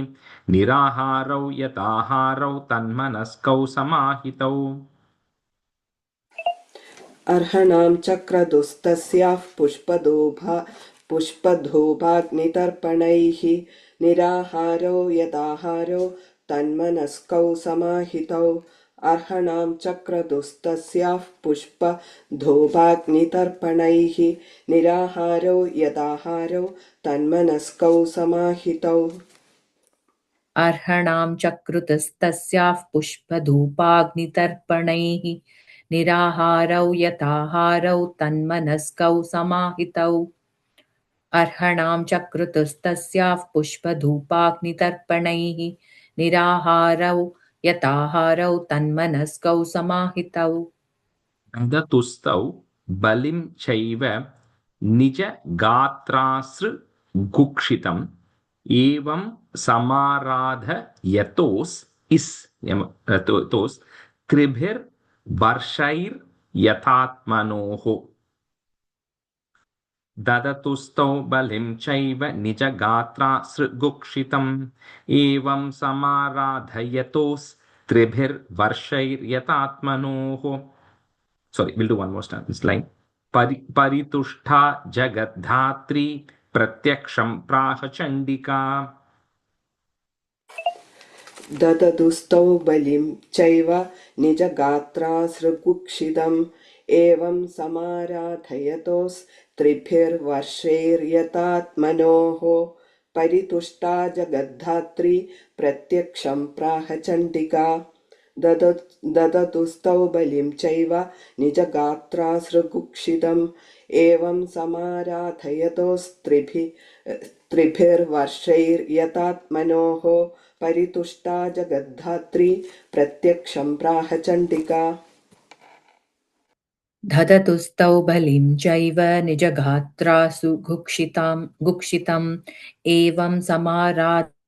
निराहारौ यताहारौ तन्मनस्कौ समाहितौ अर्हणां चक्रदुस्तस्याः पुष्पधूपाग्नितर्पणैः निराहारो यदाहारो तन्मनस्कौ समाहितौ अर्हणां चक्रदुस्तस्याः पुष्पधूपाग्नितर्पणैः निराहारो यदाहारो तन्मनस्कौ समाहितौ अर्हणां चकृतस्तस्याः पुष्पधूपाग्नितर्पणैः निराहारौ यताहारौ तन्मनस्कौ समाहितौ अर्हणां चकृतस्तस्याः पुष्पधूपाग्नितर्पणैः निराहारौ यताहारौ तन्मनस्कौ समाहितौ ददतुस्तौ बलिं चैव निजगात्रासृगुक्षितम् एवं समाराधयतोस् तोस् त्रिभिर्वर्षैर्यथात्मनोः ददतुस्तौ बलिं चैव निजगात्रासृगुक्षितम् एवं समाराधयतोस् त्रिभिर्वर्षैर्यथात्मनोः Sorry, we'll do one more line. Paritushta jagadhatri pratyaksham praha chandika. ददतुस्तौ बलिं चैव निजगात्रासृगुक्षितम् एवं समाराधयतोस्त्रिभिर्वर्षैर्यतात्मनोः परितुष्टा जगद्धात्री प्रत्यक्षं प्राह चण्डिका ददतुस्तौ बलिं चैव निजगात्रासृगुक्षितम् एवं समाराधयतोस्त्रिभिर्वर्षैर्यतात्मनोः परितुष्टा जगद्धात्री प्रत्यक्षं प्राह चण्डिका ददतुस्तौ बलिं चैव निजगात्रासु गुक्षितम् एवं समाराध्ययतोस्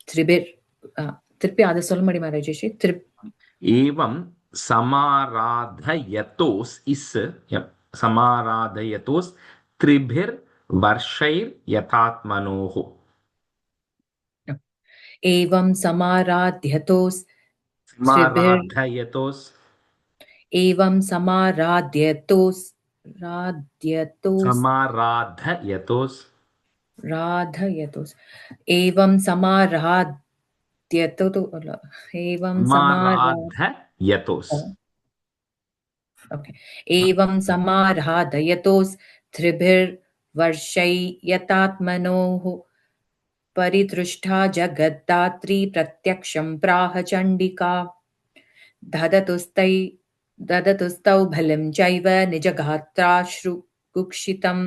திருப்பி அதை சொல்ல முடியுமா ரஜேஷ் एवं समाराधयतोस् समाराधयतोस् त्रिभिर्वर्षैर्यथात्मनोः एवं समाराध्यतोस् समाराधयतोस् एवं समाराध्यतोस् समाराधयतोस् राधयतोस् एवं समाराध्यतो एवं समाराधयतोस् एवं समाराधयतोस् त्रिभिर्वर्षैर्यतात्मनोः परितृष्टा जगद्धात्री प्रत्यक्षं प्राह चण्डिका ददतुस्तौ बलिं चैव निजगात्राश्रुकुक्षितम्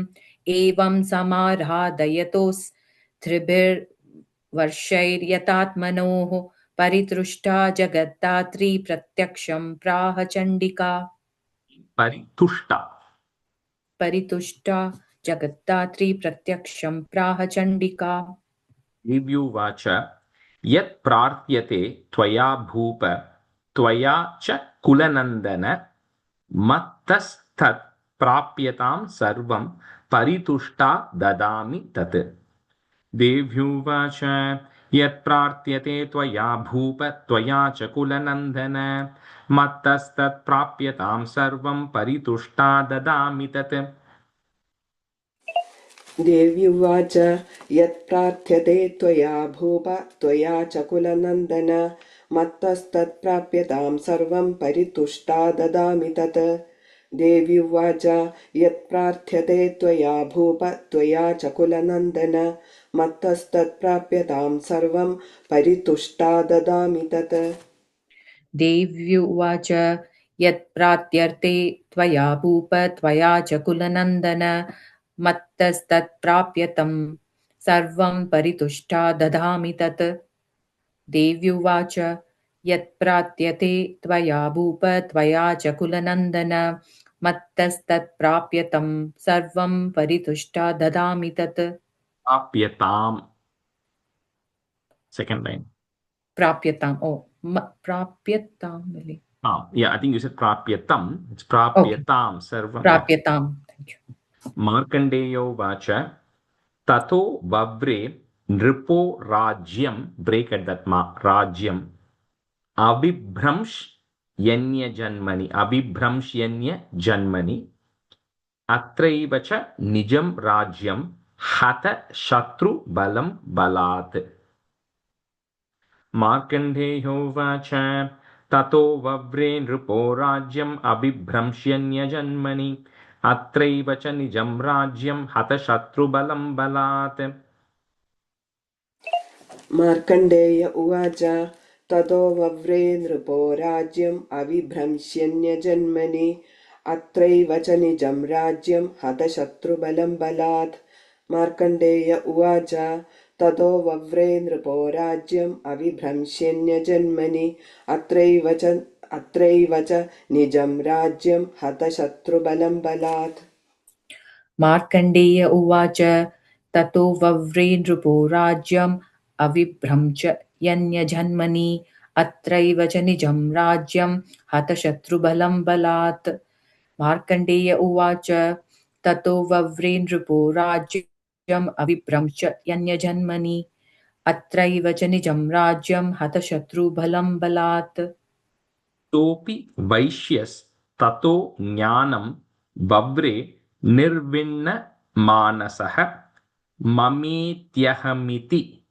एवं समाराधयतोस् त्रिभिर्वर्षैर्यतात्मनोः परितृष्टा जगद्धात्री प्रत्यक्षं प्राह चण्डिका परितुष्टा जगद्धात्री प्रत्यक्षं प्राह चण्डिका देव्युवाच यत् प्रार्थ्यते त्वया भूप त्वया च कुलनन्दन मत्तस्तत् प्राप्यतां सर्वं परितुष्टा ददामि तत् देव्युवाच यत् प्रार्थ्यते त्वया भूप त्वया च कुलनन्दन मत्तस्तत् प्राप्यतां सर्वं परितुष्टा ददामि तत् देव्युवाच यत् प्रार्थ्यते त्वया भूप त्वया च कुलनन्दन मत्तस्तत् प्राप्यतां सर्वं परितुष्टा ददामि तत् देव्युवाच यत् प्रार्थ्यते त्वया भूप त्वया च कुलनन्दन मत्तस्तत् प्राप्यतां सर्वं परितुष्टा ददामि तत् देव्युवाच यत् प्रार्थ्यते त्वया भूप त्वया च कुलनन्दन मत्तस्तत्प्राप्यतं सर्वं परितुष्टा ददामि तत् देव्युवाच यत्प्रार्थ्यते त्वया भूप त्वया च कुलनन्दन मत्तस्तत्प्राप्यतं सर्वं परितुष्टा ददामि तत् Apyatam. Second line. प्राप्यताम् प्राप्यतां मिले Yeah, I think you said prapyatam. It's Okay. prapyatam sarvam. Yeah. प्राप्यताम् Thank you. Markandeyo vacha tato vavre nripo rajyam. Break at that ma. Rajyam. Abhibhramsh yanya janmani. Abhibhramsh yanya janmani. Atraiva cha nijam rajyam hata shatru balam balat. Markandeyo vacha tato vavre nripo rajyam abhibhramshyanya janmani atraiva cha nijam rajyam hata shatru balam balat. Markandeya उवाच ततो वव्रे नृपो राज्यम् अविभ्रंश्यन्यजन्मनि अत्रैव च निजं राज्यं हतशत्रुबलं बलात् मार्कण्डेय उवाच ततो वव्रे नृपो राज्यम् अविभ्रंश्यन्यजन्मनि अत्रैव च निजं राज्यं हतशत्रुबलं बलात् मार्कण्डेय उवाच ततो वव्रे नृपो राज्यम् अविभ्रंच यन्यजन्मनि अत्रैव च निजं राज्यं हतशत्रुबलं बलात् मार्कण्डेय उवाच ततो वव्रे नृपो राज्यम् अविभ्रंच यन्यजन्मनि अत्रैव च निजं राज्यं हतशत्रुबलं बलात् तोपि वैश्यस्ततो ज्ञानं बव्रे निर्विण्ण मानसः ममेत्यहमिति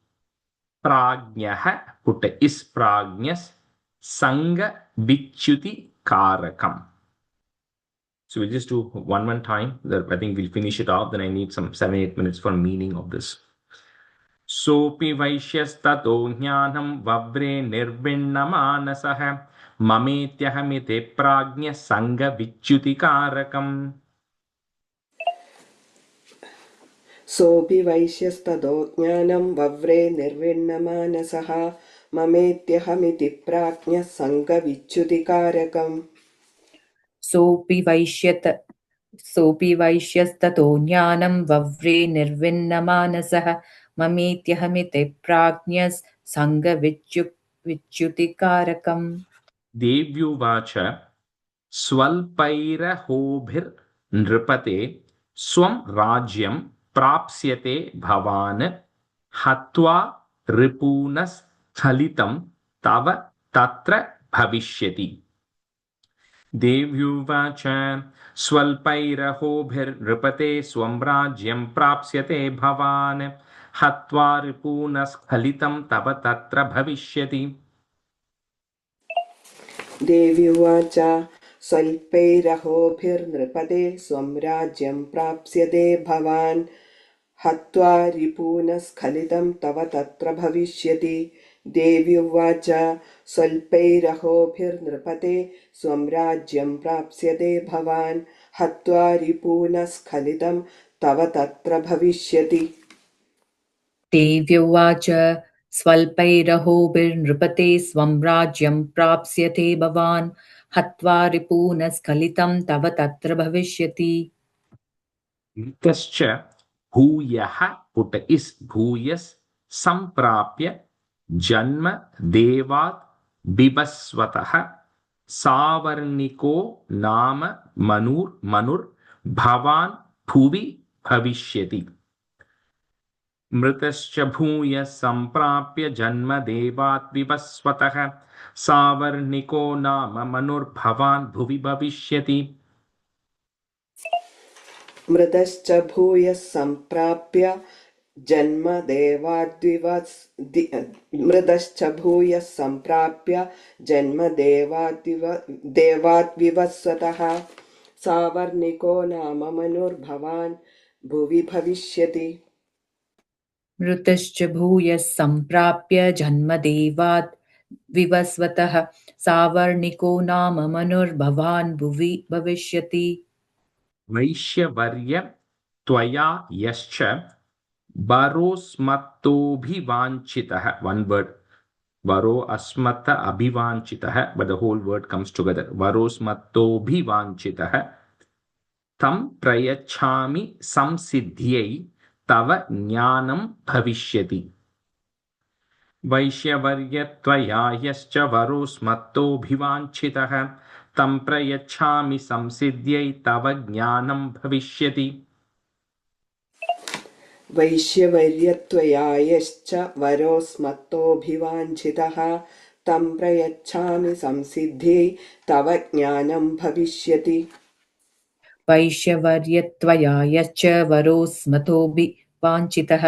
प्राज्ञः पुट इस् प्राज्ञस् संग विच्युति कारकम्. So we'll just do one time. I think we'll finish it off. Then I need some 7-8 minutes for meaning of this. सोऽपि वैश्यस्ततो ज्ञानं वव्रे निर्विण्णमानसः ममेत्यहमिति प्राज्ञः सङ्गविच्युतिकारकम्. सोऽपि वैश्यस्ततो ज्ञानं वव्रे निर्विण्णमानसः ममेत्यहमिति प्राज्ञः सङ्गविच्युतिकारकम्. सोऽपि वैश्यस्ततो ज्ञानं वव्रे निर्विण्णमानसः ममेत्यहमिति प्राज्ञः सङ्गविच्युतिकारकम्. देव्युवाच स्वल्पैरहोभिर्नृपते स्वं राज्यं प्राप्स्यते भवान् हत्वा रिपूनस्खलितं तव तत्र भविष्यति. देव्युवाच स्वल्पैरहोभिर्नृपते स्वं राज्यं प्राप्स्यते भवान् हत्वा रिपूनस्खलितं तव तत्र भविष्यति. देवी उवाच स्वल्पैरहोभिर्नृपते स्वं राज्यं प्राप्स्यते भवान् हत्वा रिपूनस्खलितं तव तत्र भविष्यति. देवी उवाच स्वल्पैरहोभिर्नृपते स्वं राज्यं प्राप्स्यते भवान् हत्वा रिपूनस्खलितं तव तत्र भविष्यति. देवी उवाच स्वल्पैरहोभिर्नृपते स्वं राज्यं प्राप्स्यते भवान् हत्वा रिपूनस्खलितं तव तत्र भविष्यति. तश्च भूयः पुट इस् भूयस् सम्प्राप्य जन्म देवात् बिभस्वतः सावर्णिको नाम मनुर्भवान् भुवि भविष्यति. मृतश्च भूयः सम्प्राप्य जन्म देवात् विवस्वतः सावर्णिको नाम मनुर्भवान् भुवि भविष्यति. मृतश्च भूयः सम्प्राप्य जन्म देवात् विवस्वतः सावर्णिको नाम मनुर्भवान् भुवि भविष्यति. मृतश्च भूयः सम्प्राप्य जन्म देवात् विवस्वतः सावर्णिको नाम मनुर्भवान् भुवि भविष्यति. वैश्यवर्य त्वया यश्च बरोस्मत्तोऽभिवाञ्छितः. One word. Varo asmata abhivanchitah, but the whole word comes together. Varosmatto bhivanchitah. Tam prayachami samsiddhyai tava jnanam bhavishyati. Vaishyavaryatvaya yascha varosmatto bhivanchitah. Tam prayachami samsiddhyai tava jnanam bhavishyati. वैश्यवर्यत्वया यश्च वरोस्मत्तोऽभिवाञ्छितः तं प्रयच्छामि संसिद्ध्यै तव ज्ञानं भविष्यति वैश्यवर्यत्वया यच्च वरोऽस्मतोऽपि वाञ्छितः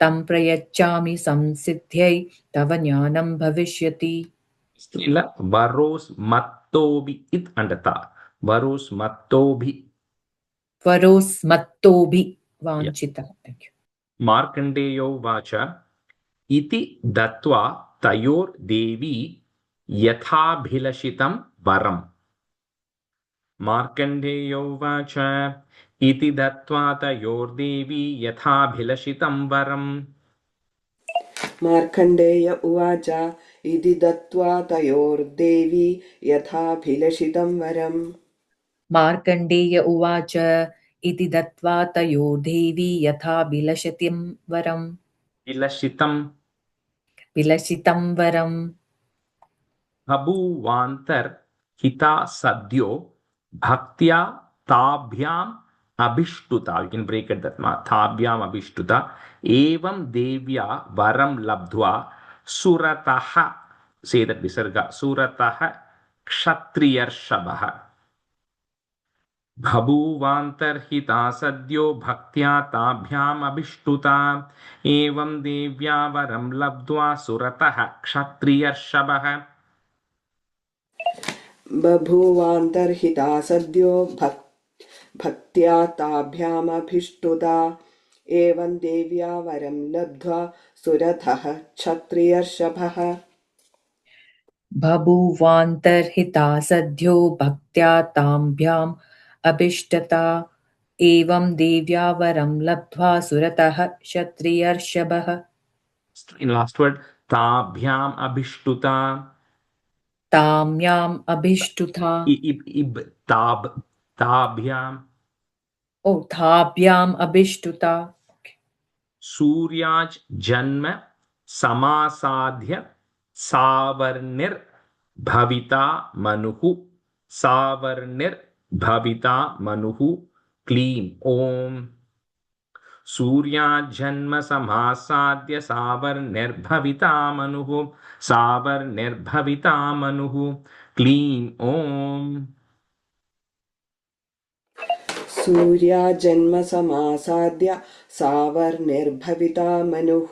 तं प्रयच्छामि संसिद्ध्यै तव ज्ञानं भविष्यति Ila varos mattobi it andata. Varos mattobi. वरोऽस्मत्तोऽपि वाञ्छितः Markandeyo vacha iti datva tayor devi yathabhilashitam varam. Markandeyo vacha iti datva tayor devi yathabhilashitam varam. Markandeya उवाच इति दत्त्वा तयोर्देवी यथाभिलषितं वरम् मार्कण्डेय उवाच इति दत्त्वा तयोर्देवी यथाभिलषितं वरम् विलसितं वरम् Bhabuvantar hita sadyo bhaktya tabhyam abhishtuta. You can break it that ma. Tabhyam abhishtuta. Evam devya varam labdhva surataha. Say that visarga. Surataha kshatriyarshavaha. Bhabuvantar hita sadyo bhaktya tabhyam abhishtuta. Evam devya varam labdhva surataha kshatriyarshavaha. बभूवान्तर्हिता सद्यो भक्त्या ताभ्यामभिष्टुता एवं देव्या वरं लब्ध्वा सुरथः क्षत्रियर्षभः बभूवान्तर्हिता सद्यो भक्त्या ताभ्याम् अभिष्टता एवं देव्या वरं लब्ध्वा सुरतः क्षत्रियर्षभः In last word, tabhyam abhishtuta. ताम्याम् अभिष्टुता Tabhyam. ताभ्याम् अभिष्टुता Suryaj janma samasadhya savarnir bhavita manuhu. Savarnir bhavita manuhu. Clean. Om. Surya janma samasadhya savar nirbhavita manuhu. Savar nirbhavita manuhu. Clean. Om. सूर्या जन्मसमासाद्य सावर्निर्भविता मनुः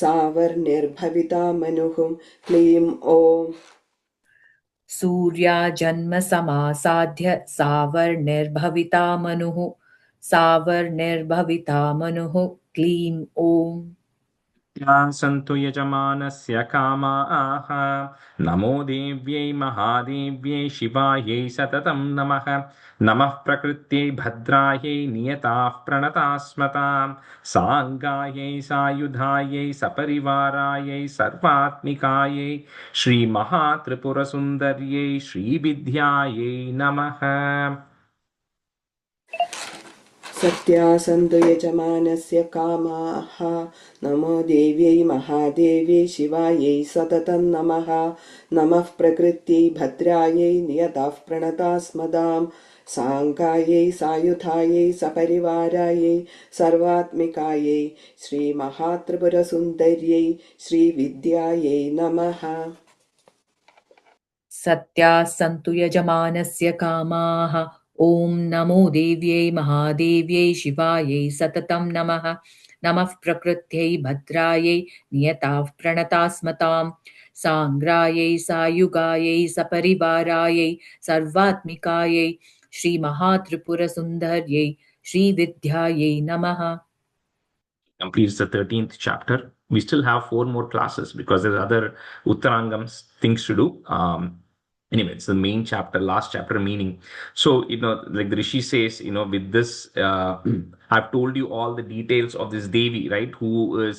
सावर्निर्भविता मनुः क्लीं ॐ सूर्या जन्म समासाध्य सावर्निर्भविता मनुः सावर्निर्भविता मनुः क्लीं ॐ Santu yajamanasya kamaah. Namo devyai mahadevyai shivayai satatam namaha. Namah prakrityai bhadrayai niyatah pranatasmatam. Sangayai sayudhayai saparivarayai sarvatmikayai. Shri Mahatripura Sundaryai Shri Vidyayai Namaha. सत्यासन्तु यजमानस्य कामाः नमो देव्यै महादेव्यै शिवायै सततं नमः नमः प्रकृत्यै भद्रायै नियतः प्रणतास्मदां साङ्गायै सायुधायै सपरिवारायै सर्वात्मिकायै श्रीमहात्रिपुरसुन्दर्यै श्रीविद्यायै नमः सत्याः सन्तु यजमानस्य कामाः ॐ नमो देव्यै महादेव्यै शिवायै सततं नमः नमः प्रकृत्यै भद्रायै नियताः प्रणतास्मतां साङ्ग्रायै सायुगायै सपरिवारायै सर्वात्मिकायै श्रीमहात्रिपुरसुन्दर्यै श्रीविद्यायै नमः Completes the 13th chapter. We still have 4 more classes because there's other Uttarangams things to do. Anyway, it's the main chapter, last chapter meaning. So, like the Rishi says, with this, I've told you all the details of this Devi, right? Who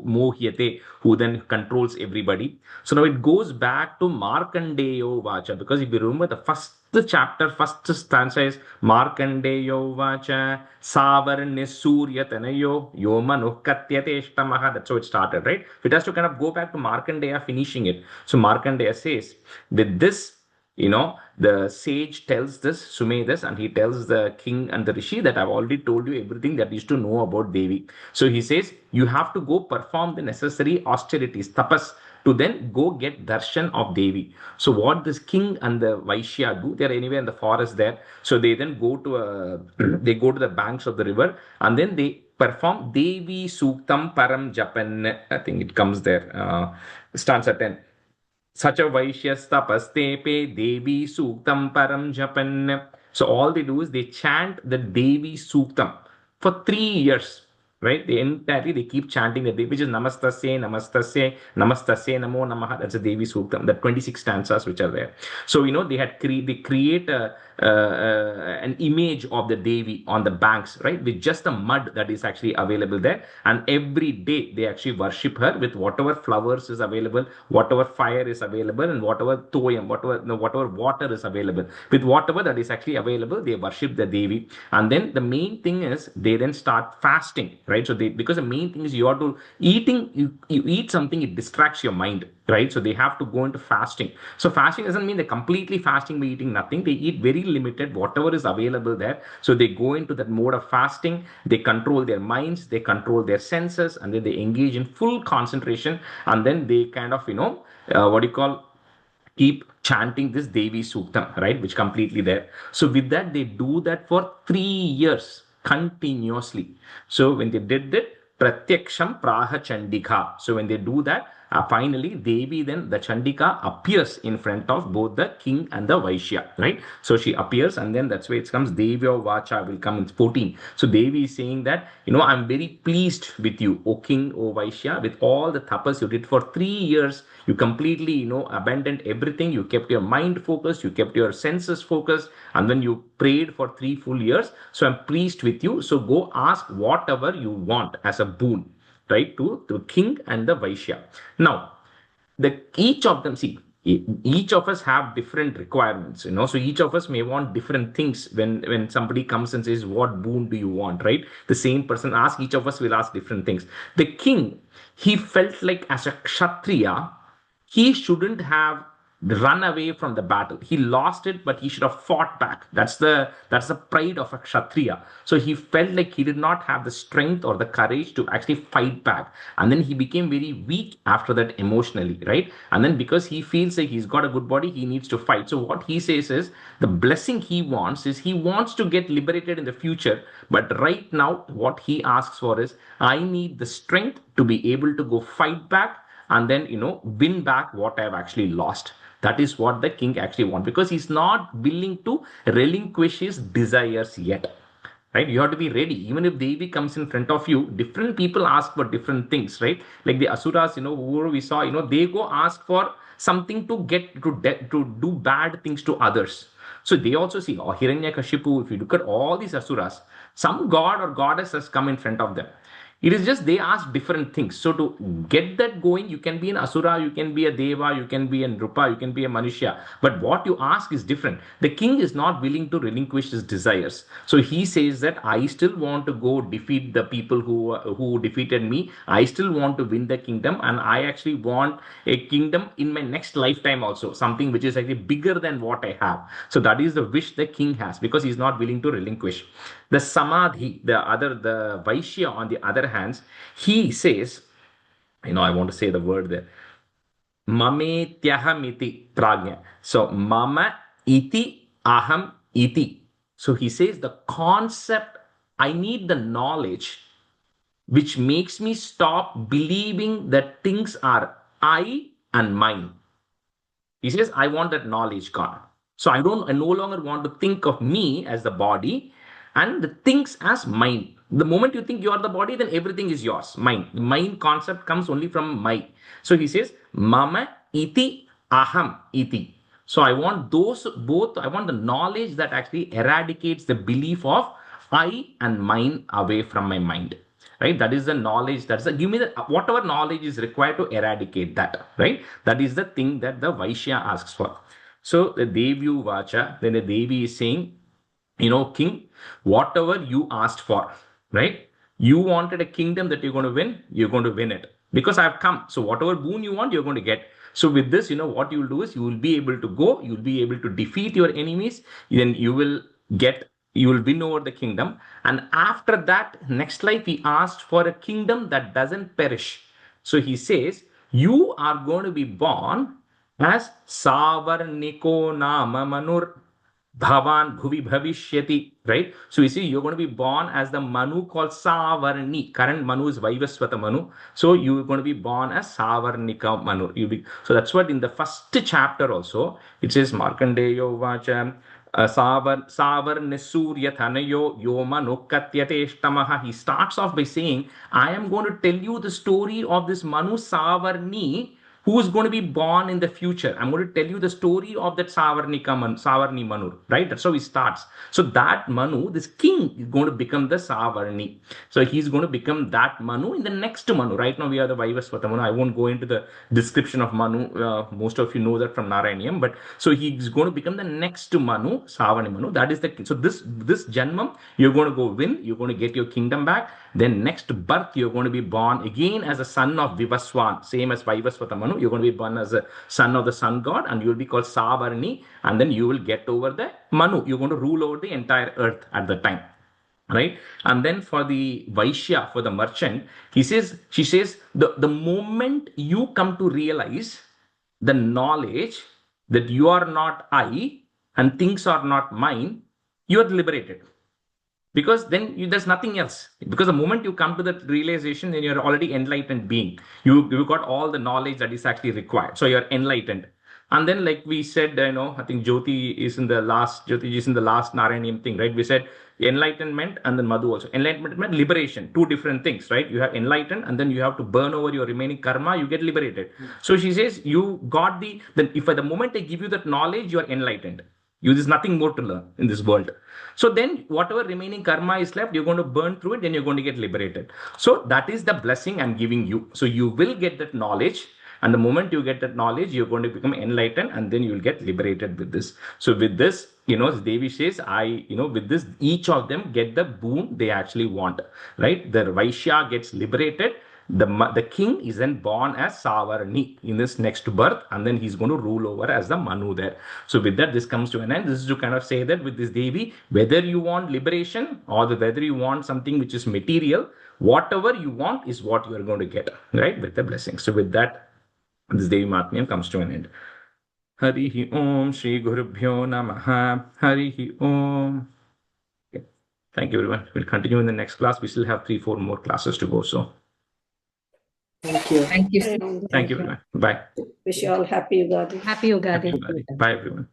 Mohyate, who then controls everybody. So now it goes back to Markandeyo Vacha, because if you remember the first chapter, first stanza is Markandeyo Vacha, Savarne Surya Tanayo, Yomanu Katyate Ishtamaha. That's how it started, right? It has to kind of go back to Markandeya finishing it. So Markandeya says, with this, the sage tells this, Sumedas, and he tells the king and the rishi that I've already told you everything that is to know about Devi. So he says, you have to go perform the necessary austerities, tapas, to then go get darshan of Devi. So what this king and the Vaishya do, they're anyway in the forest there. So they then go to they go to the banks of the river, and then they perform Devi Suktam Param Japan. I think it comes there. Stanza 10. Such a Vaishyastapastepe Devi Suktam Param Japan. So all they do is they chant the Devi Suktam for 3 years. Right? They keep chanting the Devi, which is Namastasya, Namastasya, Namastasya, Namo Namaha. That's a Devi Suktam, the 26 stanzas which are there. So, they create an image of the Devi on the banks, right? With just the mud that is actually available there. And every day they actually worship her with whatever flowers is available, whatever fire is available, and whatever toyam, whatever water is available. With whatever that is actually available, they worship the Devi. And then the main thing is they then start fasting, right? So because the main thing is you have to you eat something, it distracts your mind, right? So they have to go into fasting. So fasting doesn't mean they're completely fasting by eating nothing. They eat very limited, whatever is available there. So they go into that mode of fasting. They control their minds, they control their senses, and then they engage in full concentration. And then they kind of, what do you call, keep chanting this Devi Suktam, right? Which completely there. So with that, they do that for 3 years continuously. So when they did that, Pratyaksham Praha Chandika. So when they do that, finally Devi, then the Chandika appears in front of both the king and the Vaishya, right? So she appears, and then that's where it comes Devi or Vacha will come in 14. So Devi is saying that, I'm very pleased with you, O king, O Vaishya, with all the tapas you did for 3 years. You completely, abandoned everything. You kept your mind focused, you kept your senses focused, and then you prayed for 3 full years. So I'm pleased with you. So go ask whatever you want as a boon, right, to the king and the Vaishya. Now, each of them, see, each of us have different requirements, so each of us may want different things. When somebody comes and says, what boon do you want, right? The same person asks, each of us will ask different things. The king, he felt like as a kshatriya, he shouldn't have run away from the battle. He lost it, but he should have fought back. That's the pride of a kshatriya. So he felt like he did not have the strength or the courage to actually fight back, and then he became very weak after that emotionally, right? And then because he feels like he's got a good body, he needs to fight. So what he says is the blessing he wants is he wants to get liberated in the future, but right now what he asks for is, I need the strength to be able to go fight back and then win back what I've actually lost. That is what the king actually wants, because he's not willing to relinquish his desires yet. Right? You have to be ready. Even if Devi comes in front of you, different people ask for different things, right? Like the Asuras, who we saw, they go ask for something to get to do bad things to others. So they also see, Hiranyakashipu, if you look at all these Asuras, some god or goddess has come in front of them. It is just they ask different things. So to get that going, you can be an Asura, you can be a Deva, you can be a Nrupa, you can be a Manushya. But what you ask is different. The king is not willing to relinquish his desires. So he says that I still want to go defeat the people who defeated me. I still want to win the kingdom, and I actually want a kingdom in my next lifetime also, something which is actually bigger than what I have. So that is the wish the king has, because he's not willing to relinquish. The Samadhi, the Vaishya on the other hand, he says, I want to say the word there, Mametyaham pragya. So mama iti aham iti. So he says the concept, I need the knowledge which makes me stop believing that things are I and mine. He says, I want that knowledge gone. So I no longer want to think of me as the body and the things as mine. The moment you think you are the body, then everything is yours, mine. The mine concept comes only from my. So he says, Mama iti aham iti. So I want those both, I want the knowledge that actually eradicates the belief of I and mine away from my mind. Right? That is the knowledge. Give me the whatever knowledge is required to eradicate that. Right? That is the thing that the Vaishya asks for. So the Devi Vacha, then the Devi is saying, king, whatever you asked for, right? You wanted a kingdom that you're going to win, you're going to win it because I've come. So whatever boon you want, you're going to get. So with this, what you will do is you will be able to go, you'll be able to defeat your enemies, then you will win over the kingdom. And after that, next life, he asked for a kingdom that doesn't perish. So he says, you are going to be born as Savarniko Nama Manur Bhavan Bhuvi Bhavishyati, right? So you see, you're going to be born as the Manu called Savarni. Current Manu is Vaivasvata Manu. So you're going to be born as Savarnika Manu. So that's what in the first chapter also, it says Markandeyo Vacha. Savarnisurya Thanayo Yoma Nokatyateshtamaha. He starts off by saying, I am going to tell you the story of this Manu Savarni who is going to be born in the future. I'm going to tell you the story of that Savarni Manu, right? That's how he starts. So that Manu, this king, is going to become the Savarni. So he's going to become that Manu in the next Manu. Right now we are the Vaivasvata Manu. I won't go into the description of Manu. Most of you know that from Narayaniam. But so he's going to become the next Manu, Savarni Manu. That is the king. So this Janmam, you're going to go win. You're going to get your kingdom back. Then next birth, you're going to be born again as a son of Vivaswan, same as Vaivasvata Manu. You're going to be born as a son of the sun god, and you'll be called Savarni, and then you will get over the Manu. You're going to rule over the entire earth at the time. Right? And then for the Vaishya, for the merchant, she says, the moment you come to realize the knowledge that you are not I and things are not mine, you are liberated. Because then there's nothing else. Because the moment you come to that realization, then you're already enlightened being. You've got all the knowledge that is actually required. So you're enlightened. And then, like we said, I think Jyoti is in the last Narayaniam thing, right? We said enlightenment and then Madhu also. Enlightenment meant liberation, two different things, right? You have enlightened and then you have to burn over your remaining karma, you get liberated. So she says, you got if at the moment I give you that knowledge, you are enlightened. There's nothing more to learn in this world. So then whatever remaining karma is left, you're going to burn through it, then you're going to get liberated. So that is the blessing I'm giving you. So you will get that knowledge. And the moment you get that knowledge, you're going to become enlightened and then you'll get liberated with this. So with this, Devi says, with this, each of them get the boon they actually want, right? The Vaishya gets liberated. The king is then born as Savarni in this next birth, and then he's going to rule over as the Manu there. So with that, this comes to an end. This is to kind of say that with this Devi, whether you want liberation or whether you want something which is material, whatever you want is what you are going to get, right? With the blessing. So with that, this Devi Mahatmyam comes to an end. Harihi Om Shri Gurubhyo Namaha. Harihi Om. Okay. Thank you, everyone. We'll continue in the next class. We still have 3-4 more classes to go. So Thank you. Thank you. thank you, everyone. Bye. Wish you all happy Ugadi. Happy Ugadi. Happy Ugadi. Bye, everyone.